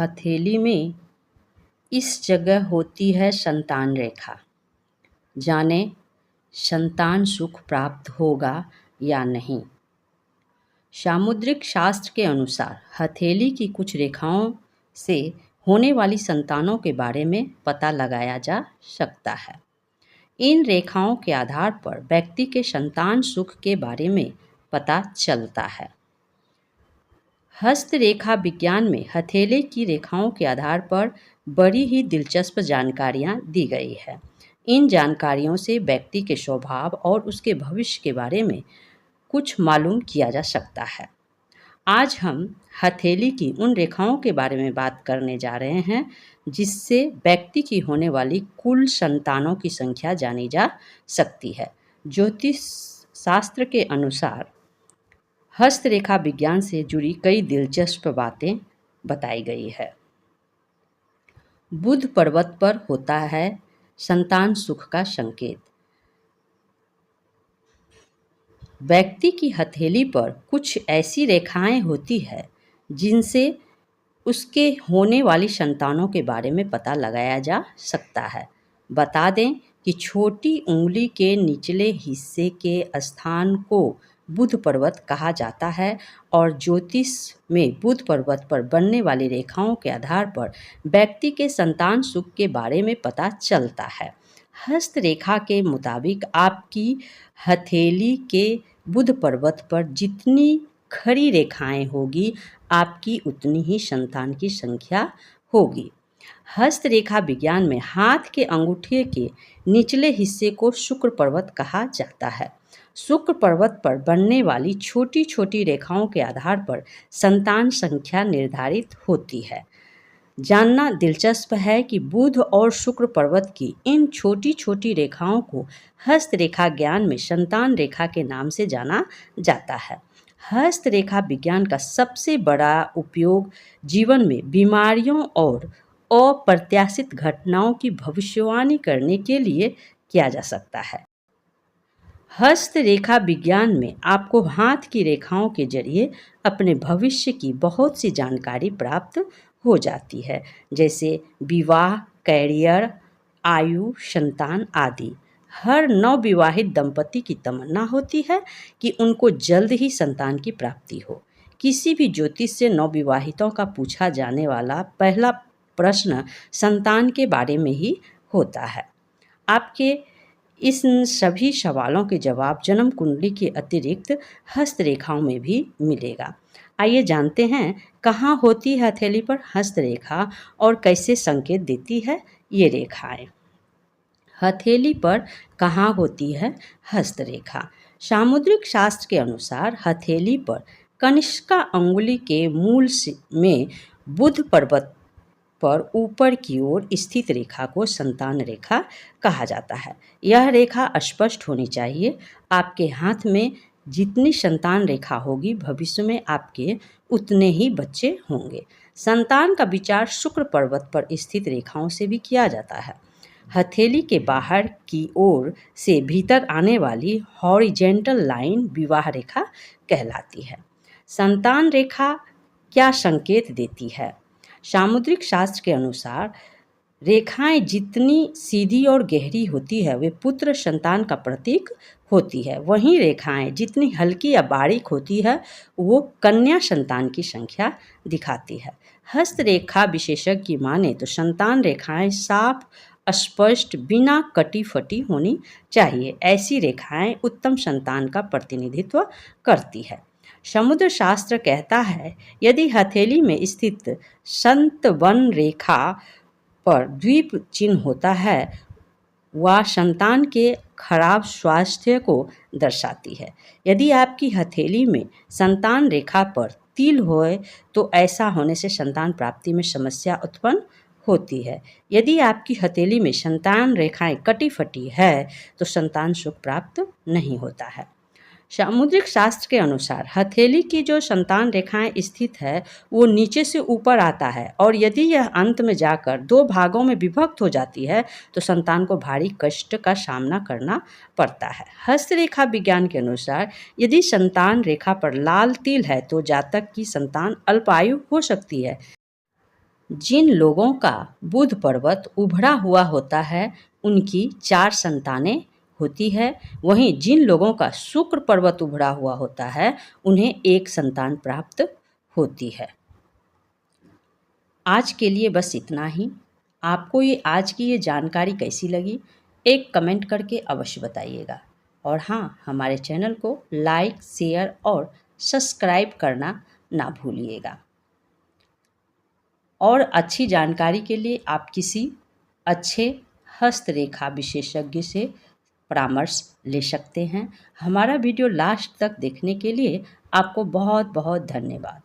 हथेली में इस जगह होती है संतान रेखा। जाने संतान सुख प्राप्त होगा या नहीं। सामुद्रिक शास्त्र के अनुसार हथेली की कुछ रेखाओं से होने वाली संतानों के बारे में पता लगाया जा सकता है। इन रेखाओं के आधार पर व्यक्ति के संतान सुख के बारे में पता चलता है। हस्तरेखा विज्ञान में हथेली की रेखाओं के आधार पर बड़ी ही दिलचस्प जानकारियाँ दी गई है। इन जानकारियों से व्यक्ति के स्वभाव और उसके भविष्य के बारे में कुछ मालूम किया जा सकता है। आज हम हथेली की उन रेखाओं के बारे में बात करने जा रहे हैं जिससे व्यक्ति की होने वाली कुल संतानों की संख्या जानी जा सकती है। ज्योतिष शास्त्र के अनुसार हस्तरेखा विज्ञान से जुड़ी कई दिलचस्प बातें बताई गई है। बुध पर्वत पर होता है संतान सुख का संकेत। व्यक्ति की हथेली पर कुछ ऐसी रेखाएं होती है जिनसे उसके होने वाली संतानों के बारे में पता लगाया जा सकता है। बता दें कि छोटी उंगली के निचले हिस्से के स्थान को बुध पर्वत कहा जाता है और ज्योतिष में बुध पर्वत पर बनने वाली रेखाओं के आधार पर व्यक्ति के संतान सुख के बारे में पता चलता है। हस्तरेखा के मुताबिक आपकी हथेली के बुध पर्वत पर जितनी खड़ी रेखाएं होगी आपकी उतनी ही संतान की संख्या होगी। हस्तरेखा विज्ञान में हाथ के अंगूठे के निचले हिस्से को शुक्र पर्वत कहा जाता है। शुक्र पर्वत पर बनने वाली छोटी छोटी रेखाओं के आधार पर संतान संख्या निर्धारित होती है। जानना दिलचस्प है कि बुध और शुक्र पर्वत की इन छोटी छोटी रेखाओं को हस्तरेखा ज्ञान में संतान रेखा के नाम से जाना जाता है। हस्तरेखा विज्ञान का सबसे बड़ा उपयोग जीवन में बीमारियों और अप्रत्याशित घटनाओं की भविष्यवाणी करने के लिए किया जा सकता है। हस्तरेखा विज्ञान में आपको हाथ की रेखाओं के जरिए अपने भविष्य की बहुत सी जानकारी प्राप्त हो जाती है, जैसे विवाह, कैरियर, आयु, संतान आदि। हर नवविवाहित दंपति की तमन्ना होती है कि उनको जल्द ही संतान की प्राप्ति हो। किसी भी ज्योतिष से नवविवाहितों का पूछा जाने वाला पहला प्रश्न संतान के बारे में ही होता है। आपके इन सभी सवालों के जवाब जन्म कुंडली के अतिरिक्त हस्तरेखाओं में भी मिलेगा। आइए जानते हैं कहाँ होती है हथेली पर हस्तरेखा और कैसे संकेत देती है ये रेखाएं। हथेली पर कहाँ होती है हस्तरेखा? सामुद्रिक शास्त्र के अनुसार हथेली पर कनिष्का अंगुली के मूल में बुध पर्वत पर ऊपर की ओर स्थित रेखा को संतान रेखा कहा जाता है। यह रेखा स्पष्ट होनी चाहिए। आपके हाथ में जितनी संतान रेखा होगी भविष्य में आपके उतने ही बच्चे होंगे। संतान का विचार शुक्र पर्वत पर स्थित रेखाओं से भी किया जाता है। हथेली के बाहर की ओर से भीतर आने वाली हॉरिजेंटल लाइन विवाह रेखा कहलाती है। संतान रेखा क्या संकेत देती है? सामुद्रिक शास्त्र के अनुसार रेखाएं जितनी सीधी और गहरी होती है वे पुत्र संतान का प्रतीक होती है। वहीं रेखाएं जितनी हल्की या बारीक होती है वो कन्या संतान की संख्या दिखाती है। हस्तरेखा विशेषज्ञ की माने तो संतान रेखाएं साफ, स्पष्ट, बिना कटी फटी होनी चाहिए। ऐसी रेखाएं उत्तम संतान का प्रतिनिधित्व करती है। समुद्र शास्त्र कहता है यदि हथेली में स्थित संतवन रेखा पर द्वीप चिन्ह होता है वह संतान के खराब स्वास्थ्य को दर्शाती है। यदि आपकी हथेली में संतान रेखा पर तिल होए तो ऐसा होने से संतान प्राप्ति में समस्या उत्पन्न होती है। यदि आपकी हथेली में संतान रेखाएं कटी फटी है तो संतान सुख प्राप्त नहीं होता है। सामुद्रिक शास्त्र के अनुसार हथेली की जो संतान रेखाएं स्थित है वो नीचे से ऊपर आता है और यदि यह अंत में जाकर दो भागों में विभक्त हो जाती है तो संतान को भारी कष्ट का सामना करना पड़ता है। हस्तरेखा विज्ञान के अनुसार यदि संतान रेखा पर लाल तिल है तो जातक की संतान अल्पायु हो सकती है। जिन लोगों का बुध पर्वत उभरा हुआ होता है उनकी 4 संतानें होती है, वहीं जिन लोगों का शुक्र पर्वत उभरा हुआ होता है उन्हें 1 संतान प्राप्त होती है। आज के लिए बस इतना ही। आपको ये आज की ये जानकारी कैसी लगी, एक कमेंट करके अवश्य बताइएगा। और हाँ, हमारे चैनल को लाइक, शेयर और सब्सक्राइब करना ना भूलिएगा। और अच्छी जानकारी के लिए आप किसी अच्छे हस्तरेखा विशेषज्ञ से परामर्श ले सकते हैं। हमारा वीडियो लास्ट तक देखने के लिए आपको बहुत बहुत धन्यवाद।